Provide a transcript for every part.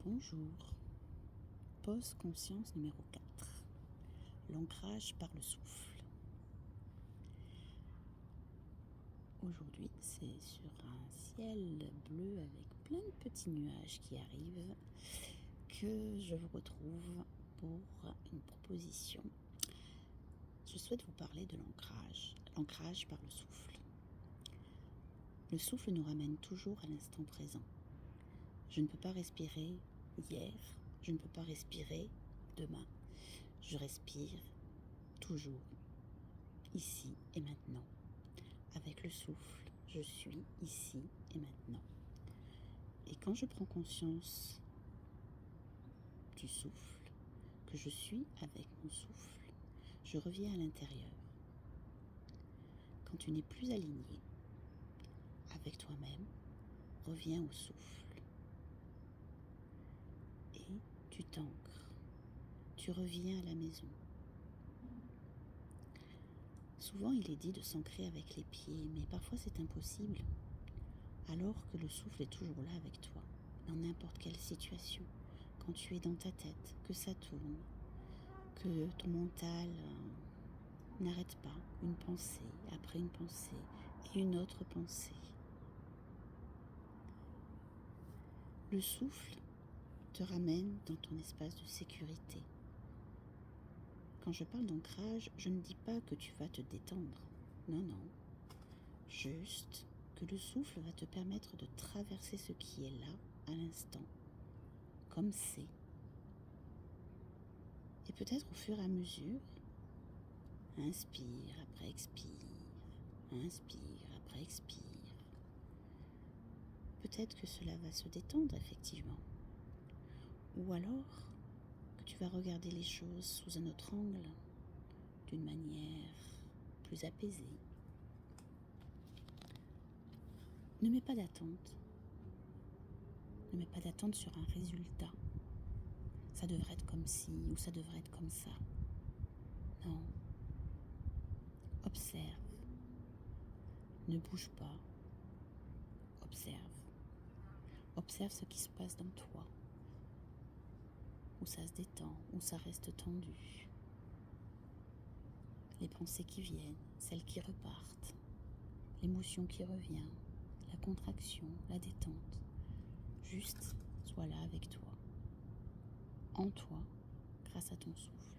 Bonjour. Pause conscience numéro 4. L'ancrage par le souffle. Aujourd'hui, c'est sur un ciel bleu avec plein de petits nuages qui arrivent que je vous retrouve pour une proposition. Je souhaite vous parler de l'ancrage par le souffle. Le souffle nous ramène toujours à l'instant présent. Je ne peux pas respirer hier, je ne peux pas respirer demain. Je respire toujours, ici et maintenant. Avec le souffle, je suis ici et maintenant. Et quand je prends conscience du souffle, que je suis avec mon souffle, je reviens à l'intérieur. Quand tu n'es plus aligné avec toi-même, reviens au souffle. Et tu t'ancres. Tu reviens à la maison. Souvent, il est dit de s'ancrer avec les pieds, mais parfois c'est impossible, alors que le souffle est toujours là avec toi, dans n'importe quelle situation. Quand tu es dans ta tête, que ça tourne, que ton mental n'arrête pas, une pensée après une pensée et une autre pensée. Le souffle te ramène dans ton espace de sécurité. Quand je parle d'ancrage, je ne dis pas que tu vas te détendre. Non, non. Juste que le souffle va te permettre de traverser ce qui est là, à l'instant, comme c'est. Et peut-être au fur et à mesure, inspire après expire, inspire après expire. Peut-être que cela va se détendre effectivement. Ou alors que tu vas regarder les choses sous un autre angle, d'une manière plus apaisée. Ne mets pas d'attente. Ne mets pas d'attente sur un résultat. Ça devrait être comme ci ou ça devrait être comme ça. Non. Observe. Ne bouge pas. Observe. Observe ce qui se passe dans toi. Où ça se détend, où ça reste tendu. Les pensées qui viennent, celles qui repartent. L'émotion qui revient, la contraction, la détente. Juste, sois là avec toi. En toi, grâce à ton souffle.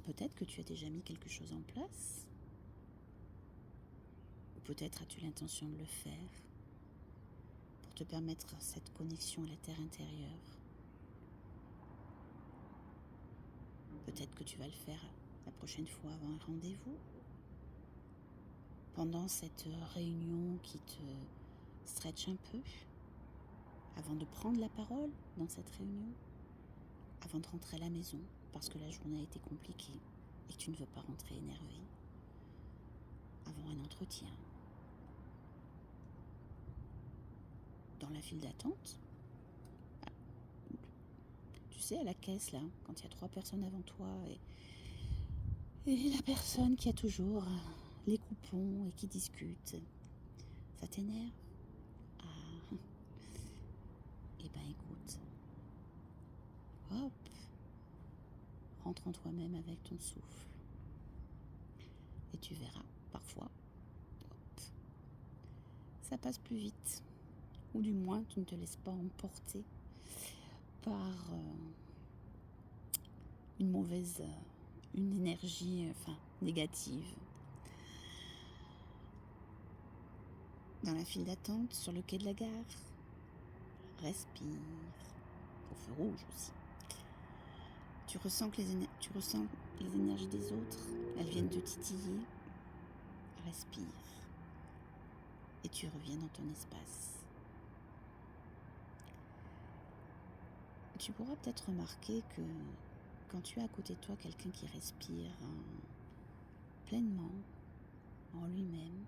Peut-être que tu as déjà mis quelque chose en place. Ou peut-être as-tu l'intention de le faire pour te permettre cette connexion à la terre intérieure. Peut-être que tu vas le faire la prochaine fois avant un rendez-vous. Pendant cette réunion qui te stretch un peu. Avant de prendre la parole dans cette réunion. Avant de rentrer à la maison parce que la journée a été compliquée et que tu ne veux pas rentrer énervé. Avant un entretien. Dans la file d'attente. Tu sais, à la caisse, là, quand il y a 3 personnes avant toi et la personne qui a toujours les coupons et qui discute, ça t'énerve? Ah, eh ben écoute, hop, rentre en toi-même avec ton souffle. Et tu verras, parfois, hop, ça passe plus vite. Ou du moins, tu ne te laisses pas emporter par une énergie négative. Dans la file d'attente, sur le quai de la gare, respire. Au feu rouge aussi. Tu ressens les énergies des autres, elles viennent te titiller. Respire. Et tu reviens dans ton espace. Tu pourras peut-être remarquer que quand tu as à côté de toi quelqu'un qui respire pleinement en lui-même,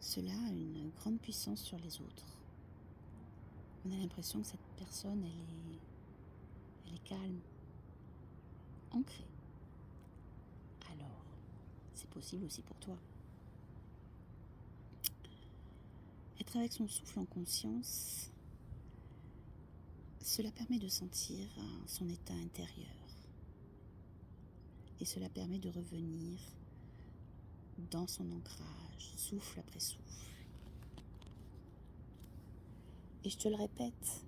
cela a une grande puissance sur les autres. On a l'impression que cette personne, elle est calme, ancrée. Alors, c'est possible aussi pour toi. Être avec son souffle en conscience, cela permet de sentir son état intérieur. Et cela permet de revenir dans son ancrage, souffle après souffle. Et je te le répète,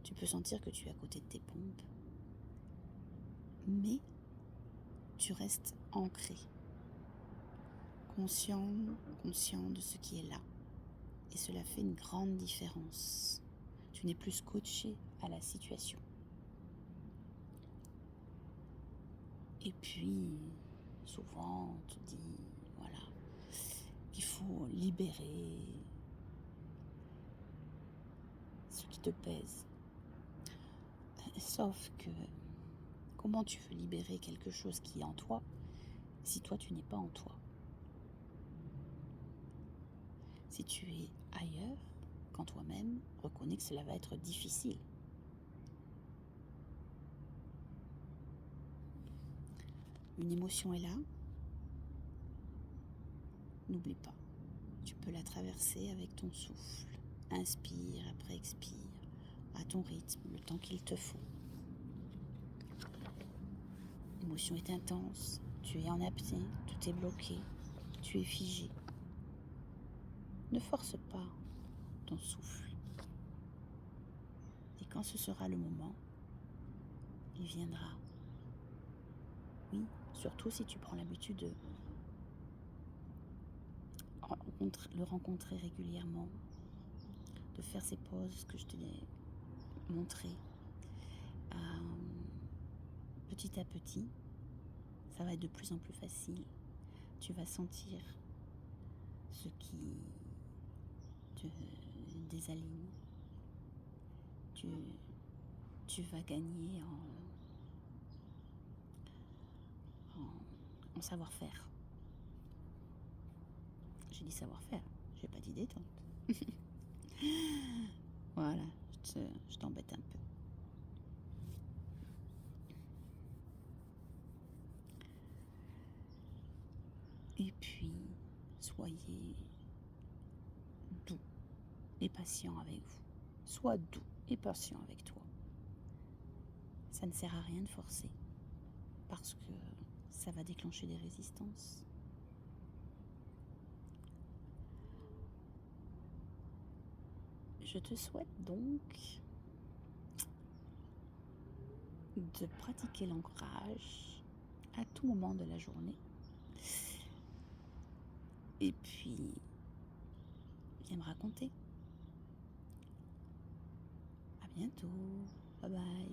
tu peux sentir que tu es à côté de tes pompes, mais tu restes ancré, conscient de ce qui est là. Et cela fait une grande différence. Tu n'es plus scotché à la situation. Et puis, souvent, on te dit, voilà, qu'il faut libérer ce qui te pèse. Sauf que, comment tu veux libérer quelque chose qui est en toi, si toi, tu n'es pas en toi? Si tu es ailleurs, quand toi-même, reconnais que cela va être difficile. Une émotion est là, n'oublie pas, tu peux la traverser avec ton souffle. Inspire après expire, à ton rythme, le temps qu'il te faut. L'émotion est intense, tu es en apnée, tout est bloqué, tu es figé. Ne force pas ton souffle. Et quand ce sera le moment, il viendra. Oui, surtout si tu prends l'habitude de le rencontrer régulièrement, de faire ces pauses que je te l'ai montrées. Petit à petit, ça va être de plus en plus facile. Tu vas sentir ce qui te désaligne. Tu vas gagner en savoir-faire. J'ai dit savoir-faire, j'ai pas dit détente. Voilà, je t'embête un peu. Et puis, soyez doux et patient avec vous. Sois doux et patient avec toi. Ça ne sert à rien de forcer, parce que ça va déclencher des résistances. Je te souhaite donc de pratiquer l'ancrage à tout moment de la journée. Et puis, viens me raconter. À bientôt. Bye bye.